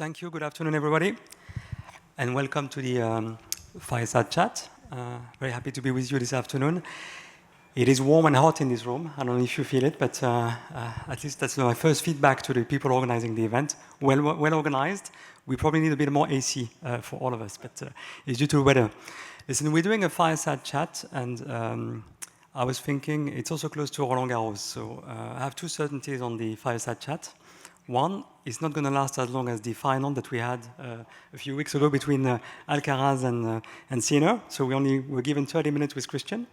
Thank you. Good afternoon, everybody, and welcome to the Fireside chat. Very happy to be with you this afternoon. It is warm and hot in this room. I don't know if you feel it, but at least that's my first feedback to the people organizing the event. Well organized. We probably need a bit more AC for all of us, but it's due to the weather. Listen, we're doing a Fireside chat, and I was thinking it's also close to Roland Garros, so I have two certainties on the Fireside chat. One, it's not going to last as long as the final that we had a few weeks ago between Alcaraz and Sinner. So we were given 30 minutes with Christian.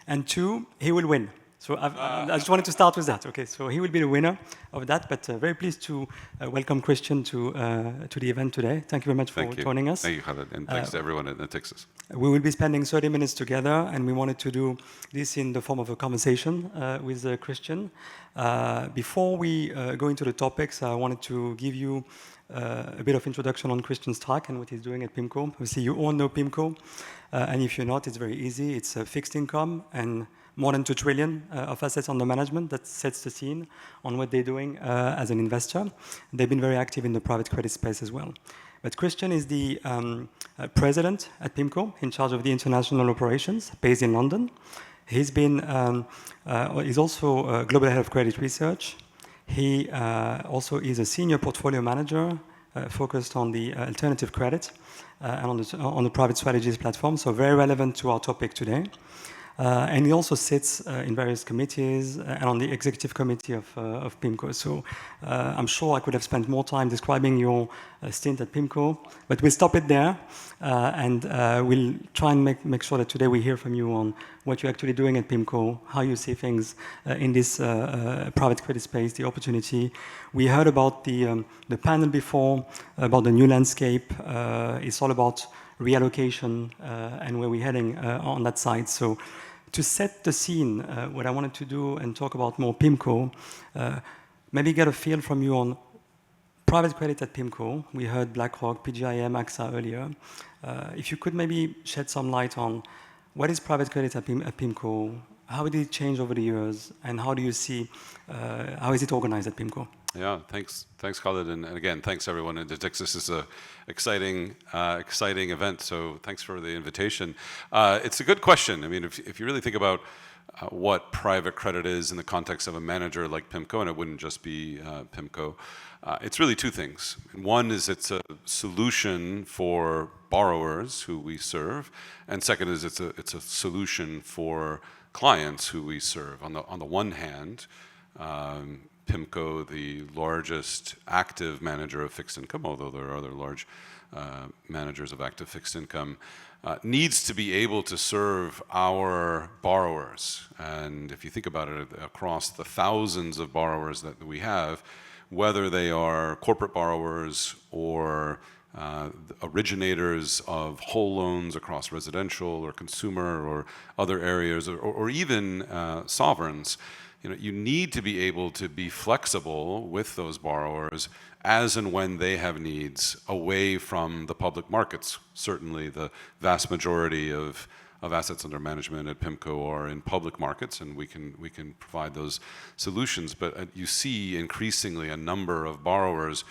And two, he will win. So I just wanted to start with that. Okay, so he will be the winner of that. But very pleased to welcome Christian to the event today. Thank you very much for joining us. Thank you, Khalid, and thanks to everyone at Natixis. We will be spending 30 minutes together, and we wanted to do this in the form of a conversation with Christian. Before we go into the topics, I wanted to give you a bit of introduction on Christian Stracke and what he's doing at PIMCO. Obviously, you all know PIMCO, and if you're not, it's very easy. It's a fixed income and more than 2 trillion of assets under management. That sets the scene on what they're doing as an investor. They've been very active in the private credit space as well. But Christian is the president at PIMCO, in charge of the international operations, based in London. He's also global head of credit research. He also is a senior portfolio manager focused on the alternative credit and on the private strategies platform, so very relevant to our topic today. And he also sits in various committees and on the executive committee of PIMCO. So I'm sure I could have spent more time describing your stint at PIMCO, but we'll stop it there. And we'll try and make sure that today we hear from you on what you're actually doing at PIMCO, how you see things in this private credit space, the opportunity. We heard about the panel before, about the new landscape. It's all about reallocation and where we're heading on that side. So to set the scene, what I wanted to do and talk about more PIMCO, maybe get a feel from you on private credit at PIMCO. We heard BlackRock, PGIM, AXA earlier. If you could maybe shed some light on what is private credit at PIMCO, how did it change over the years, and how do you see, how is it organized at PIMCO? Yeah, thanks, Khalid, and again, thanks everyone. And Natixis is an exciting event, so thanks for the invitation. It's a good question. I mean, if you really think about what private credit is in the context of a manager like PIMCO, and it wouldn't just be PIMCO, it's really two things. One is it's a solution for borrowers who we serve, and second is it's a solution for clients who we serve. On the one hand, PIMCO, the largest active manager of fixed income, although there are other large managers of active fixed income, needs to be able to serve our borrowers. And if you think about it, across the thousands of borrowers that we have, whether they are corporate borrowers or originators of whole loans across residential or consumer or other areas, or even sovereigns, you need to be able to be flexible with those borrowers as and when they have needs away from the public markets. Certainly the vast majority of assets under management at PIMCO are in public markets, and we can provide those solutions. But you see increasingly a number of borrowers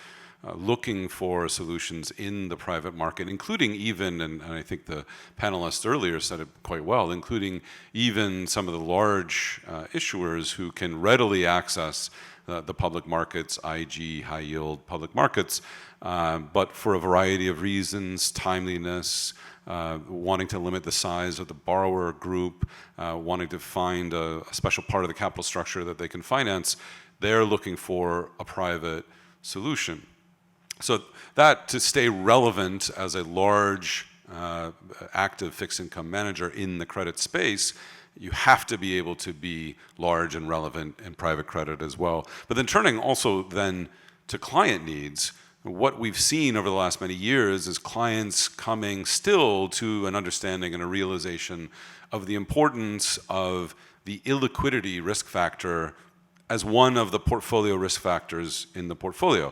looking for solutions in the private market, including even, and I think the panelists earlier said it quite well, including even some of the large issuers who can readily access the public markets, IG, high yield public markets, but for a variety of reasons, timeliness, wanting to limit the size of the borrower group, wanting to find a special part of the capital structure that they can finance, they're looking for a private solution. So that, to stay relevant as a large active fixed income manager in the credit space, you have to be able to be large and relevant in private credit as well. But then turning also then to client needs, what we've seen over the last many years is clients coming still to an understanding and a realization of the importance of the illiquidity risk factor as one of the portfolio risk factors in the portfolio.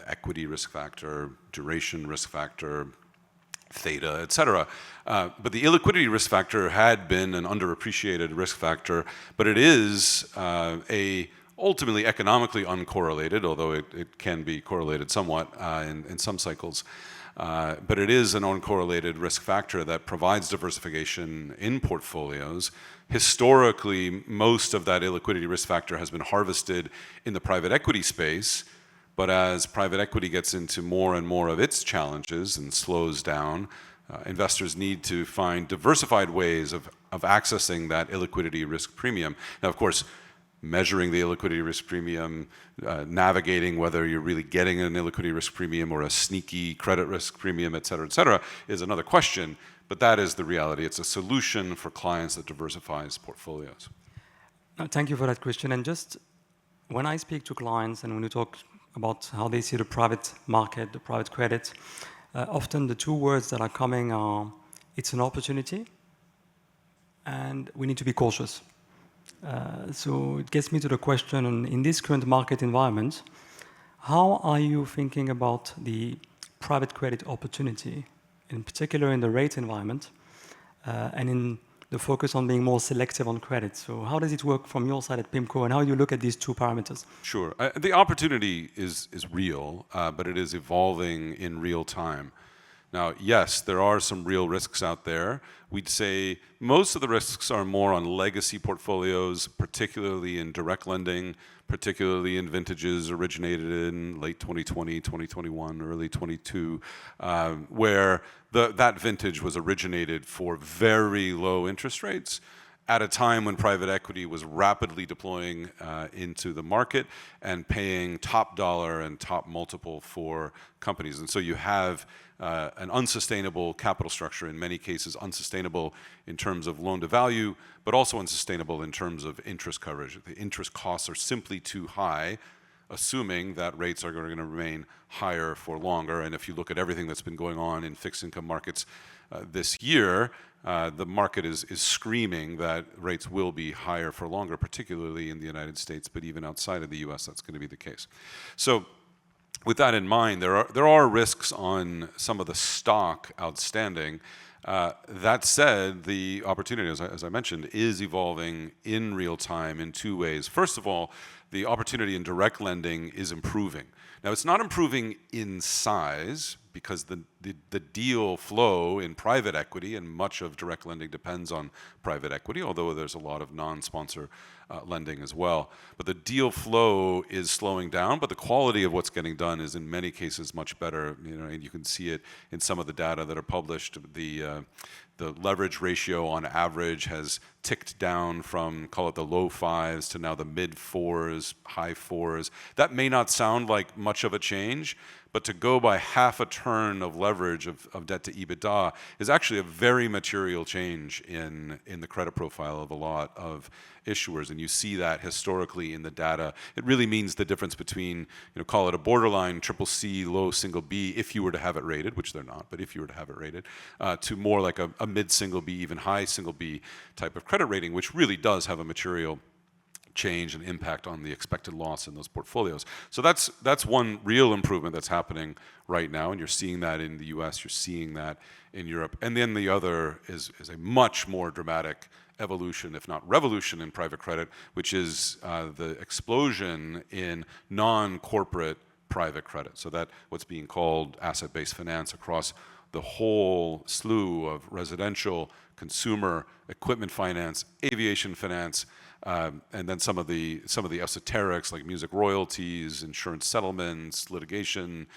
Equity risk factor, duration risk factor, theta, et cetera. But the illiquidity risk factor had been an underappreciated risk factor, but it is a ultimately economically uncorrelated, although it can be correlated somewhat in some cycles. But it is an uncorrelated risk factor that provides diversification in portfolios. Historically, most of that illiquidity risk factor has been harvested in the private equity space. But as private equity gets into more and more of its challenges and slows down, investors need to find diversified ways of accessing that illiquidity risk premium. Now, of course, measuring the illiquidity risk premium, navigating whether you're really getting an illiquidity risk premium or a sneaky credit risk premium, et cetera, is another question. But that is the reality. It's a solution for clients that diversifies portfolios. Thank you for that, Christian. And just when I speak to clients and when we talk about how they see the private market, the private credit, often the two words that are coming are, it's an opportunity and we need to be cautious. So it gets me to the question, in this current market environment, how are you thinking about the private credit opportunity, in particular in the rate environment, and in the focus on being more selective on credit? So how does it work from your side at PIMCO, and how do you look at these two parameters? Sure. The opportunity is real, but it is evolving in real time. Now, yes, there are some real risks out there. We'd say most of the risks are more on legacy portfolios, particularly in direct lending, particularly in vintages originated in late 2020, 2021, early 22, where that vintage was originated for very low interest rates at a time when private equity was rapidly deploying into the market and paying top dollar and top multiple for companies. And so you have an unsustainable capital structure, in many cases unsustainable in terms of loan to value, but also unsustainable in terms of interest coverage. The interest costs are simply too high, assuming that rates are going to remain higher for longer. And if you look at everything that's been going on in fixed income markets this year, the market is screaming that rates will be higher for longer, particularly in the United States, but even outside of the US, that's going to be the case. So with that in mind, there are risks on some of the stock outstanding. That said, the opportunity, as I mentioned, is evolving in real time in two ways. First of all, the opportunity in direct lending is improving. Now, it's not improving in size because the deal flow in private equity, and much of direct lending depends on private equity, although there's a lot of non-sponsor lending as well. But the deal flow is slowing down, but the quality of what's getting done is in many cases much better. And you can see it in some of the data that are published. The leverage ratio on average has ticked down from, call it the low fives, to now the mid fours, high fours. That may not sound like much of a change, but to go by half a turn of leverage of debt to EBITDA is actually a very material change in the credit profile of a lot of issuers. And you see that historically in the data. It really means the difference between, call it a borderline triple C, low single B, if you were to have it rated, which they're not, but if you were to have it rated, to more like a mid single B, even high single B type of credit rating, which really does have a material change and impact on the expected loss in those portfolios. So that's one real improvement that's happening right now, and you're seeing that in the US, you're seeing that in Europe. And then the other is a much more dramatic evolution, if not revolution, in private credit, which is the explosion in non-corporate private credit. So that what's being called asset-based finance across the whole slew of residential, consumer, equipment finance, aviation finance, and then some of the esoterics like music royalties, insurance settlements, litigation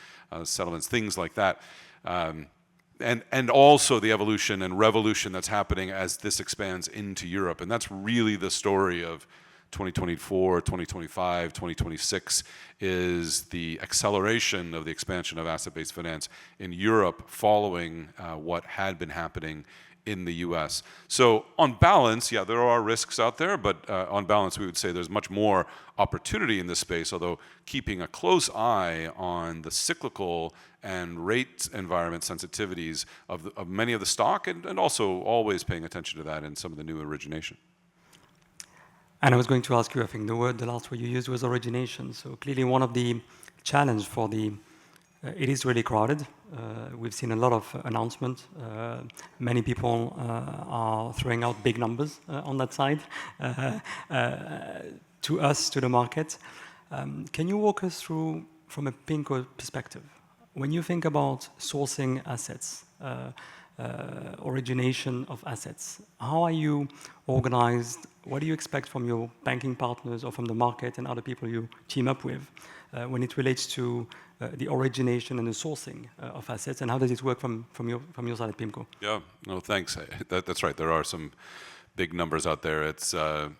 settlements, things like that. And also the evolution and revolution that's happening as this expands into Europe. And that's really the story of 2024, 2025, 2026 is the acceleration of the expansion of asset-based finance in Europe following what had been happening in the US. So on balance, yeah, there are risks out there, but on balance, we would say there's much more opportunity in this space, although keeping a close eye on the cyclical and rate environment sensitivities of many of the stock, and also always paying attention to that in some of the new origination. And I was going to ask you, I think the last word you used was origination. So clearly one of the challenge for it is really crowded. We've seen a lot of announcements. Many people are throwing out big numbers on that side. to us, to the market. Can you walk us through, from a PIMCO perspective, when you think about sourcing assets, origination of assets, how are you organized? What do you expect from your banking partners or from the market and other people you team up with when it relates to the origination and the sourcing of assets, and how does it work from your side at PIMCO? Yeah, no, thanks. That's right. There are some big numbers out there. It's a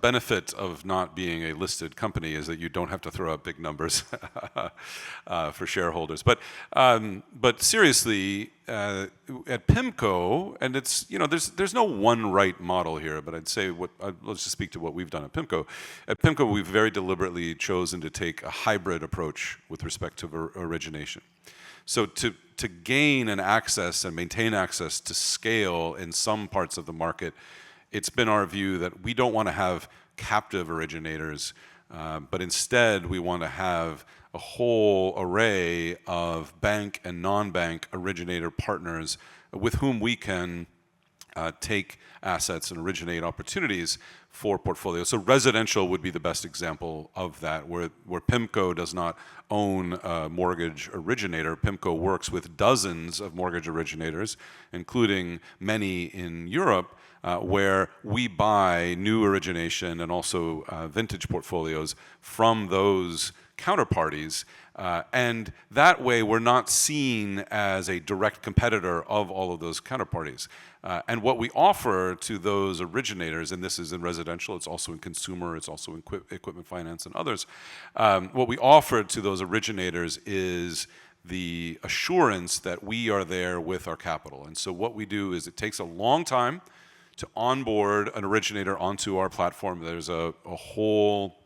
benefit of not being a listed company is that you don't have to throw out big numbers for shareholders. But seriously, at PIMCO, and it's there's no one right model here. But I'd say let's just speak to what we've done at PIMCO. At PIMCO, we've very deliberately chosen to take a hybrid approach with respect to origination. So to gain an access and maintain access to scale in some parts of the market, it's been our view that we don't want to have captive originators, but instead we want to have a whole array of bank and non-bank originator partners with whom we can take assets and originate opportunities for portfolios. So residential would be the best example of that, where PIMCO does not own a mortgage originator. PIMCO works with dozens of mortgage originators, including many in Europe, where we buy new origination and also vintage portfolios from those counterparties. And that way, we're not seen as a direct competitor of all of those counterparties. And what we offer to those originators, and this is in residential, it's also in consumer, it's also in equipment finance and others, what we offer to those originators is the assurance that we are there with our capital. And so what we do is it takes a long time to onboard an originator onto our platform. There's a whole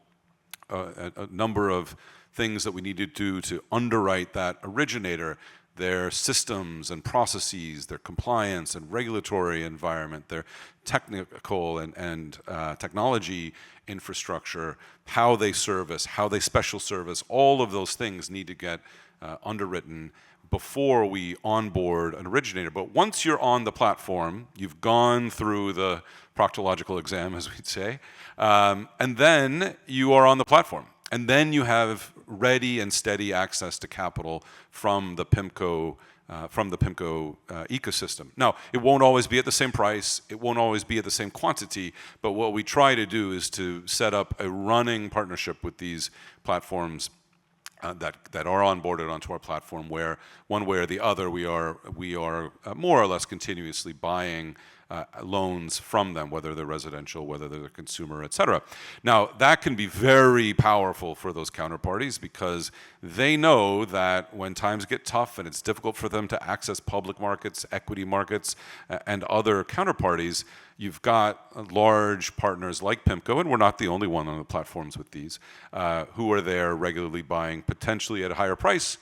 a number of things that we need to do to underwrite that originator, their systems and processes, their compliance and regulatory environment, their technical and technology infrastructure, how they service, how they special service, all of those things need to get underwritten before we onboard an originator. But once you're on the platform, you've gone through the proctological exam, as we'd say, and then you are on the platform. And then you have ready and steady access to capital from the PIMCO ecosystem. Now, it won't always be at the same price, it won't always be at the same quantity, but what we try to do is to set up a running partnership with these platforms that are onboarded onto our platform, where one way or the other we are more or less continuously buying loans from them, whether they're residential, whether they're consumer, et cetera. Now, that can be very powerful for those counterparties because they know that when times get tough and it's difficult for them to access public markets, equity markets, and other counterparties, you've got large partners like PIMCO, and we're not the only one on the platforms with these, who are there regularly buying, potentially at a higher price,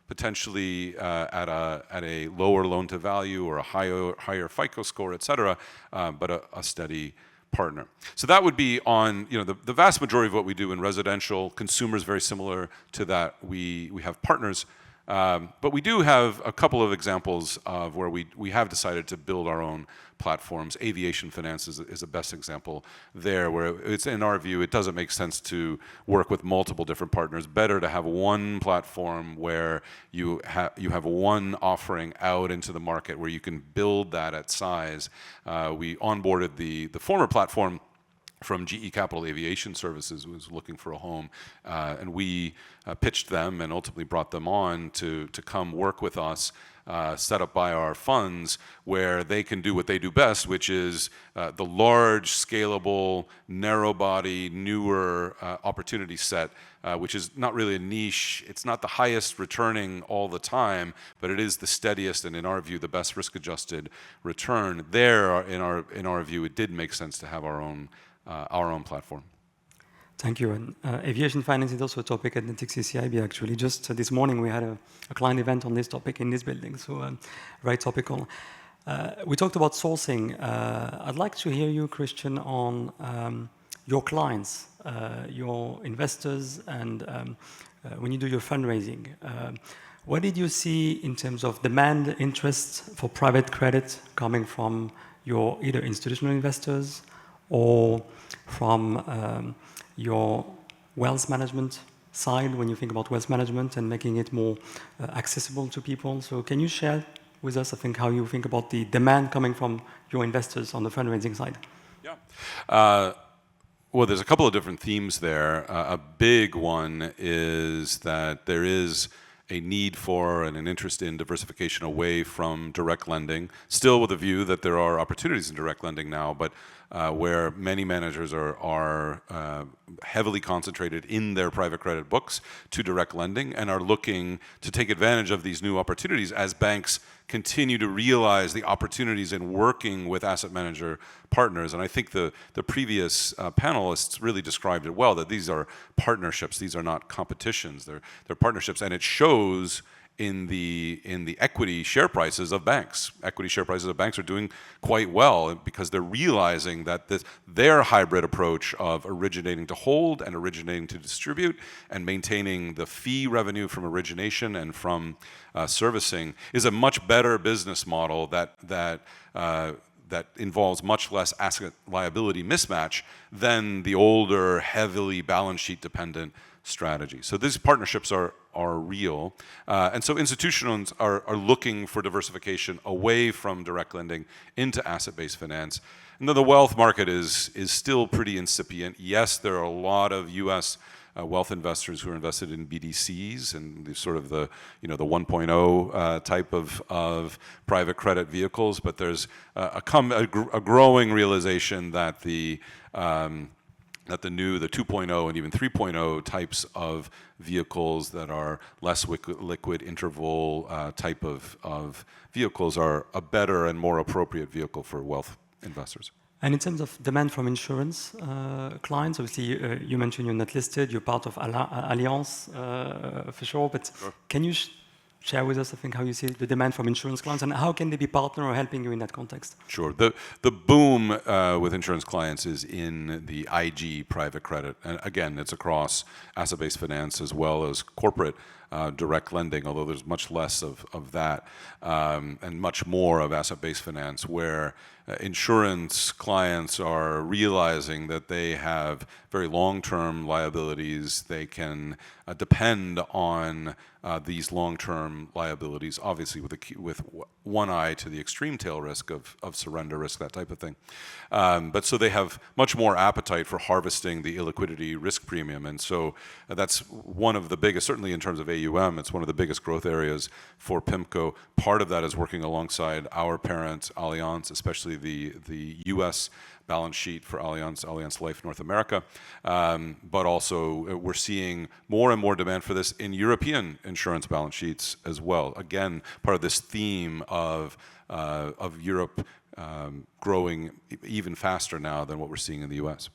potentially at a lower loan to value or a higher FICO score, et cetera, but a steady partner. So that would be on the vast majority of what we do in residential. Consumer is very similar to that. We have partners, but we do have a couple of examples of where we have decided to build our own platforms. Aviation finance is the best example there, where it's, in our view, it doesn't make sense to work with multiple different partners. Better to have one platform where you have one offering out into the market where you can build that at size. We onboarded the former platform from GE Capital Aviation Services, who was looking for a home, and we pitched them and ultimately brought them on to come work with us, set up by our funds, where they can do what they do best, which is the large, scalable, narrow-body, newer opportunity set, which is not really a niche. It's not the highest returning all the time, but it is the steadiest and, in our view, the best risk-adjusted return. There, in our view, it did make sense to have our own platform. Thank you. And aviation finance is also a topic at Natixis CIB, actually. Just this morning, we had a client event on this topic in this building, so very topical. We talked about sourcing. I'd like to hear you, Christian, on your clients, your investors, and when you do your fundraising. What did you see in terms of demand, interest for private credit coming from your either institutional investors or from your wealth management side when you think about wealth management and making it more accessible to people. So can you share with us, I think, how you think about the demand coming from your investors on the fundraising side? Yeah. Well, there's a couple of different themes there. A big one is that there is a need for and an interest in diversification away from direct lending, still with a view that there are opportunities in direct lending now, but where many managers are heavily concentrated in their private credit books to direct lending and are looking to take advantage of these new opportunities as banks continue to realize the opportunities in working with asset manager partners. And I think the previous panelists really described it well, that these are partnerships. These are not competitions. They're partnerships. And it shows in the equity share prices of banks. Equity share prices of banks are doing quite well because they're realizing that their hybrid approach of originating to hold and originating to distribute and maintaining the fee revenue from origination and from servicing is a much better business model that involves much less asset liability mismatch than the older, heavily balance sheet dependent strategy. So these partnerships are real. And so institutions are looking for diversification away from direct lending into asset-based finance. And then the wealth market is still pretty incipient. Yes, there are a lot of US wealth investors who are invested in BDCs and the sort of the 1.0 type of private credit vehicles, but there's a growing realization that the 2.0 and even 3.0 types of vehicles that are less liquid interval type of vehicles are a better and more appropriate vehicle for wealth investors. And in terms of demand from insurance clients, obviously you mentioned you're not listed, you're part of Allianz for sure, but sure. Can you share with us, I think, how you see the demand from insurance clients and how can they be partner or helping you in that context? Sure. The boom with insurance clients is in the IG private credit. And again, it's across asset-based finance as well as corporate direct lending, although there's much less of that and much more of asset-based finance where insurance clients are realizing that they have very long-term liabilities. They can depend on these long-term liabilities, obviously with one eye to the extreme tail risk of surrender risk, that type of thing. But so they have much more appetite for harvesting the illiquidity risk premium. And so that's one of the biggest, certainly in terms of AUM, it's one of the biggest growth areas for PIMCO. Part of that is working alongside our parent, Allianz, especially the US balance sheet for Allianz Life North America. But also we're seeing more and more demand for this in European insurance balance sheets as well. Again, part of this theme of Europe growing even faster now than what we're seeing in the US.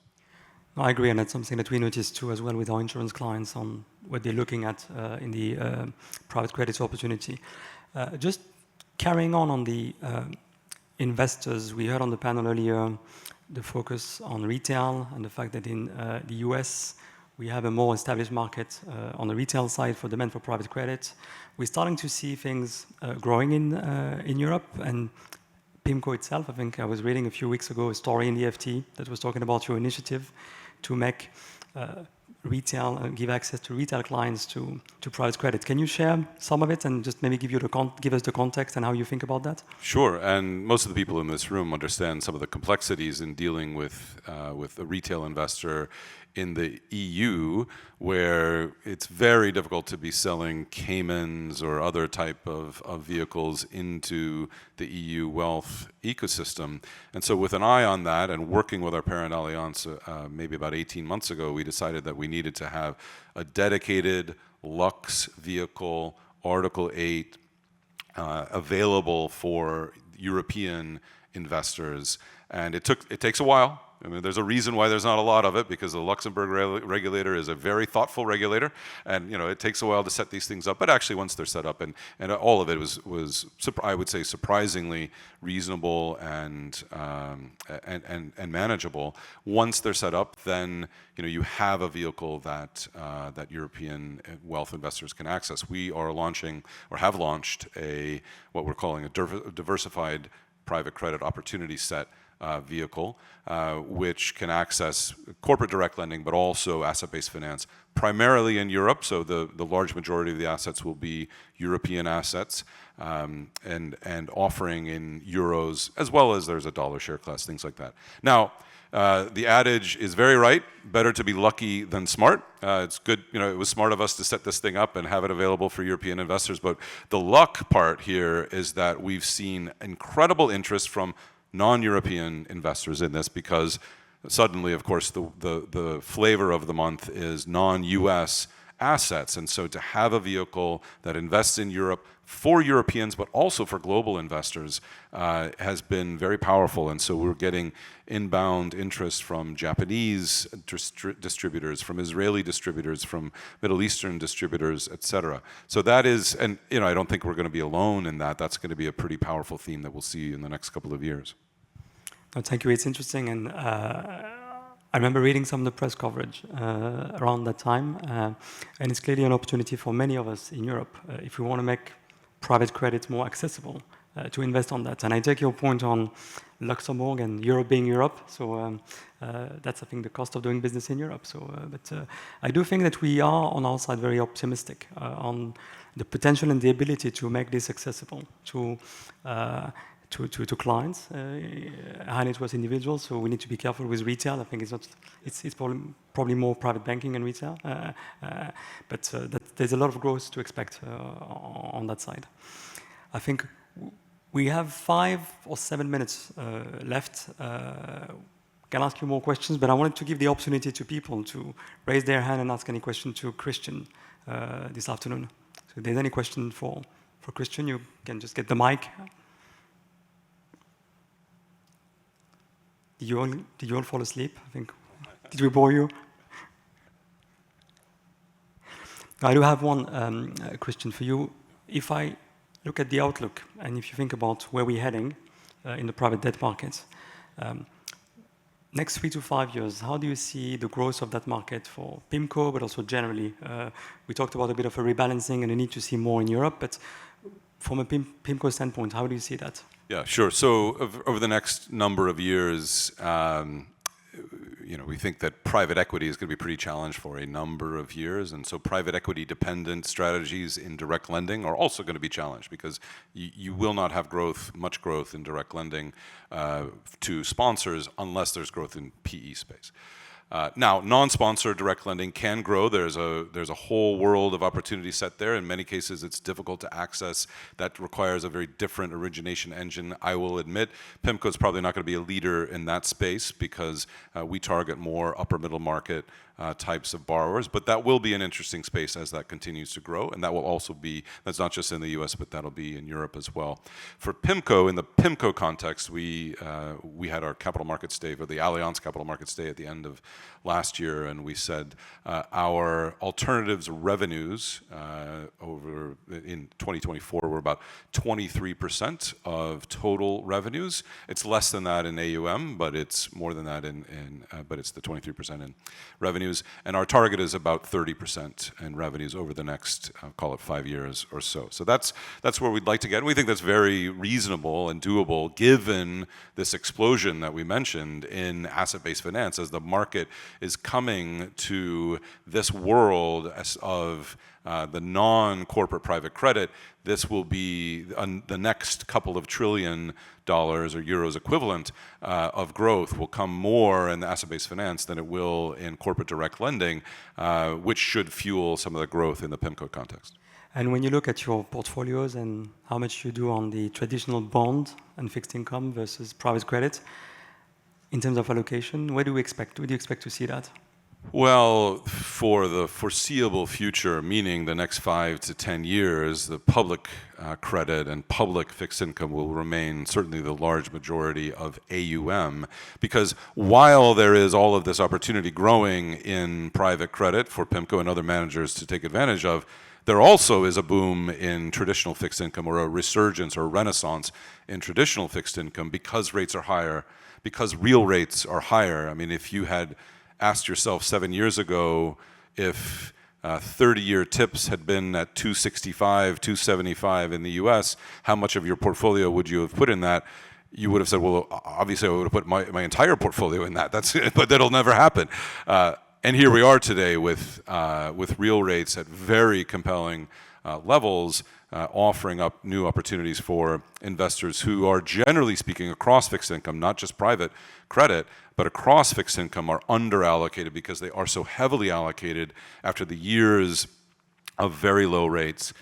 I agree, and that's something that we noticed too as well with our insurance clients on what they're looking at in the private credit opportunity. Just carrying on the investors, we heard on the panel earlier the focus on retail and the fact that in the US we have a more established market on the retail side for demand for private credit. We're starting to see things growing in Europe, and PIMCO itself, I think I was reading a few weeks ago a story in the FT that was talking about your initiative to make retail, give access to retail clients to private credit. Can you share some of it and just maybe give us the context and how you think about that? Sure, and most of the people in this room understand some of the complexities in dealing with a retail investor in the EU, where it's very difficult to be selling Caymans or other type of vehicles into the EU wealth ecosystem. And so with an eye on that and working with our parent Allianz maybe about 18 months ago, we decided that we needed to have a dedicated Lux vehicle, Article 8, available for European investors. And it takes a while. I mean, there's a reason why there's not a lot of it, because the Luxembourg regulator is a very thoughtful regulator, and it takes a while to set these things up. But actually, once they're set up, and all of it was I would say surprisingly reasonable and manageable. Once they're set up, then you have a vehicle that European wealth investors can access. We are launching or have launched what we're calling a diversified private credit opportunity set vehicle, which can access corporate direct lending, but also asset-based finance, primarily in Europe. So the large majority of the assets will be European assets, and offering in euros, as well as there's a dollar share class, things like that. Now, the adage is very right, better to be lucky than smart. It's good, it was smart of us to set this thing up and have it available for European investors, but the luck part here is that we've seen incredible interest from non-European investors in this, because suddenly, of course, the flavor of the month is non-US assets. And so to have a vehicle that invests in Europe for Europeans, but also for global investors, has been very powerful. And so we're getting inbound interest from Japanese distributors, from Israeli distributors, from Middle Eastern distributors, et cetera. So that is, and I don't think we're going to be alone in that. That's going to be a pretty powerful theme that we'll see in the next couple of years. Oh, thank you. It's interesting, and I remember reading some of the press coverage around that time, and it's clearly an opportunity for many of us in Europe if we want to make private credit more accessible to invest on that. And I take your point on Luxembourg and Europe being Europe. So that's, I think, the cost of doing business in Europe. So, but I do think that we are on our side very optimistic on the potential and the ability to make this accessible to clients, high net worth individuals. So we need to be careful with retail. I think it's probably more private banking and retail, but there's a lot of growth to expect on that side. I think we have 5 or 7 minutes left. Can ask you more questions, but I wanted to give the opportunity to people to raise their hand and ask any question to Christian this afternoon. So if there's any question for Christian, you can just get the mic. Did you all fall asleep? I think. Did we bore you? I do have one question for you. If I look at the outlook, and if you think about where we're heading in the private debt markets, next 3 to 5 years, how do you see the growth of that market for PIMCO, but also generally? We talked about a bit of a rebalancing and a need to see more in Europe, but from a PIMCO standpoint, how do you see that? Yeah, sure. So over the next number of years, we think that private equity is going to be pretty challenged for a number of years. And so private equity dependent strategies in direct lending are also going to be challenged, because you will not have much growth in direct lending to sponsors unless there's growth in PE space. Now, non-sponsor direct lending can grow. There's a whole world of opportunity set there. In many cases, it's difficult to access. That requires a very different origination engine. I will admit, PIMCO is probably not going to be a leader in that space, because we target more upper middle market types of borrowers, but that will be an interesting space as that continues to grow, and that will also be, that's not just in the US, but that'll be in Europe as well. For PIMCO, in the PIMCO context, we had our capital markets day, or the Allianz capital markets day at the end of last year, and we said our alternatives revenues over in 2024 were about 23% of total revenues. It's less than that in AUM, but it's more than that but it's the 23% in revenues. And our target is about 30% in revenues over the next, call it 5 years or so. So that's where we'd like to get. And we think that's very reasonable and doable, given this explosion that we mentioned in asset-based finance, as the market is coming to this world of the non-corporate private credit. This will be the next couple of $1 trillion or euros equivalent of growth will come more in the asset-based finance than it will in corporate direct lending, which should fuel some of the growth in the PIMCO context. And when you look at your portfolios and how much you do on the traditional bond and fixed income versus private credit, in terms of allocation, where do you expect to see that? Well, for the foreseeable future, meaning the next 5 to 10 years, the public credit and public fixed income will remain certainly the large majority of AUM, because while there is all of this opportunity growing in private credit for PIMCO and other managers to take advantage of, there also is a boom in traditional fixed income, or a resurgence or renaissance in traditional fixed income, because rates are higher, because real rates are higher. I mean, if you had asked yourself 7 years ago if 30-year tips had been at 265, 275 in the US, how much of your portfolio would you have put in that? you would have said, well, obviously I would have put my entire portfolio in that. But that'll never happen. And here we are today with real rates at very compelling levels, offering up new opportunities for investors who are, generally speaking, across fixed income, not just private credit, but across fixed income, are under-allocated because they are so heavily allocated after the years of very low rates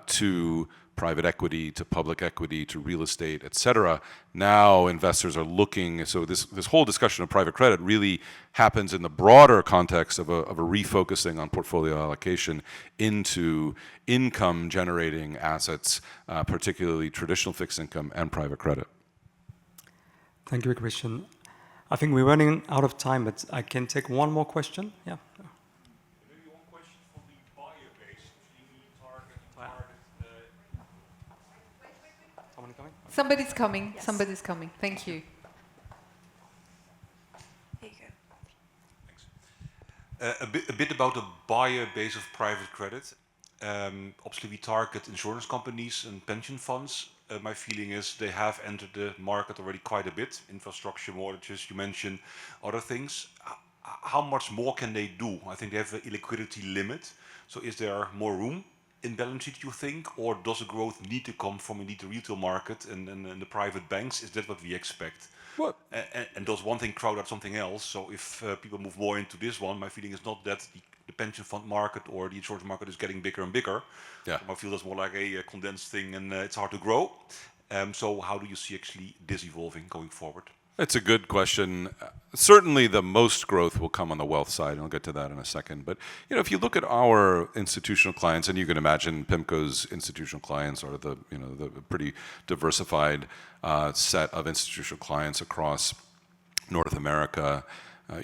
to private equity, to public equity, to real estate, et cetera. Now investors are looking, so this whole discussion of private credit really happens in the broader context of a refocusing on portfolio allocation into income generating assets, particularly traditional fixed income and private credit. Thank you, Christian. I think we're running out of time, but I can take one more question. Yeah. Maybe one question from the buyer base. Someone coming? Somebody's coming. Yes. Somebody's coming. Thank you. Here you go. Thanks. A bit about the buyer base of private credit. Obviously, we target insurance companies and pension funds. My feeling is they have entered the market already quite a bit. Infrastructure mortgages, you mentioned other things. How much more can they do? I think they have an illiquidity limit. So is there more room in balance sheet, you think? Or does the growth need to come from indeed the retail market and the private banks? Is that what we expect? What? And does one thing crowd out something else? So if people move more into this one, my feeling is not that the pension fund market or the insurance market is getting bigger and bigger. Yeah. I feel that's more like a condensed thing and it's hard to grow. So how do you see actually this evolving going forward? It's a good question. Certainly the most growth will come on the wealth side, and I'll get to that in a second. But if you look at our institutional clients, and you can imagine PIMCO's institutional clients are the pretty diversified set of institutional clients across North America,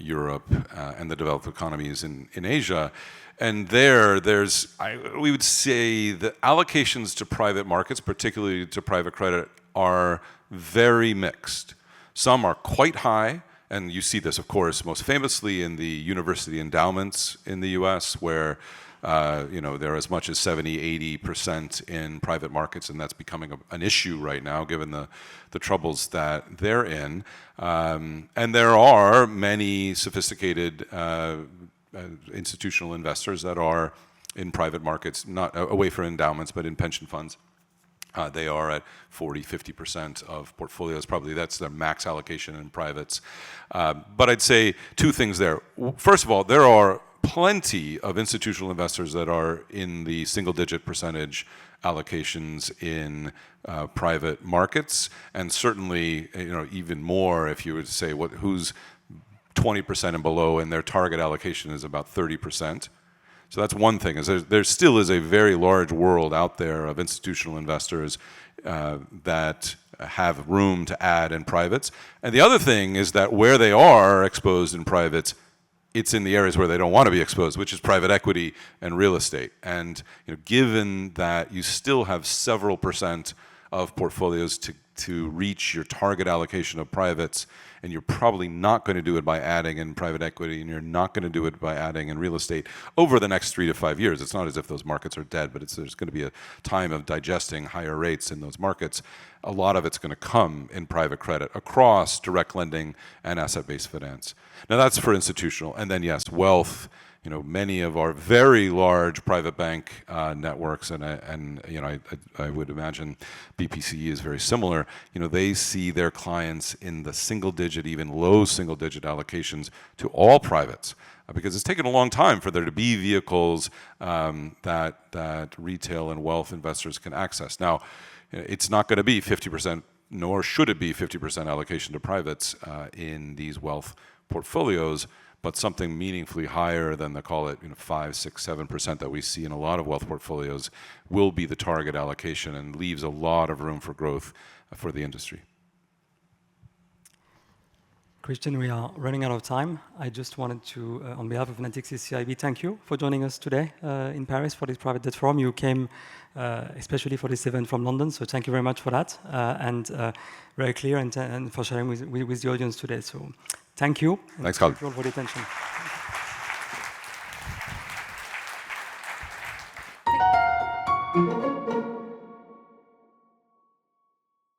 Europe, and the developed economies in Asia. And we would say the allocations to private markets, particularly to private credit, are very mixed. Some are quite high, and you see this, of course, most famously in the university endowments in the US, where they're as much as 70–80% in private markets, and that's becoming an issue right now, given the troubles that they're in. And there are many sophisticated institutional investors that are in private markets, not away from endowments, but in pension funds. They are at 40–50% of portfolios. Probably that's their max allocation in privates. But I'd say two things there. First of all, there are plenty of institutional investors that are in the single-digit percentage allocations in private markets, and certainly even more if you were to say who's 20% and below, and their target allocation is about 30%. So that's one thing, is there still is a very large world out there of institutional investors that have room to add in privates. And the other thing is that where they are exposed in privates, it's in the areas where they don't want to be exposed, which is private equity and real estate. And given that you still have several percent of portfolios to reach your target allocation of privates, and you're probably not going to do it by adding in private equity, and you're not going to do it by adding in real estate over the next 3 to 5 years. It's not as if those markets are dead, but there's going to be a time of digesting higher rates in those markets. A lot of it's going to come in private credit across direct lending and asset-based finance. Now that's for institutional, and then yes, wealth. Many of our very large private bank networks, and I would imagine BPCE is very similar. They see their clients in the single-digit, even low single-digit allocations to all privates, because it's taken a long time for there to be vehicles that retail and wealth investors can access. Now, it's not going to be 50%, nor should it be 50% allocation to privates in these wealth portfolios, but something meaningfully higher than the, call it 5, 6, 7% that we see in a lot of wealth portfolios will be the target allocation, and leaves a lot of room for growth for the industry. Christian, we are running out of time. I just wanted to, on behalf of Natixis CIB, thank you for joining us today in Paris for this private debt forum. You came especially for this event from London, so thank you very much for that, and very clear, and for sharing with the audience today. So thank you. Thanks, Khalid. Thank you all for the attention.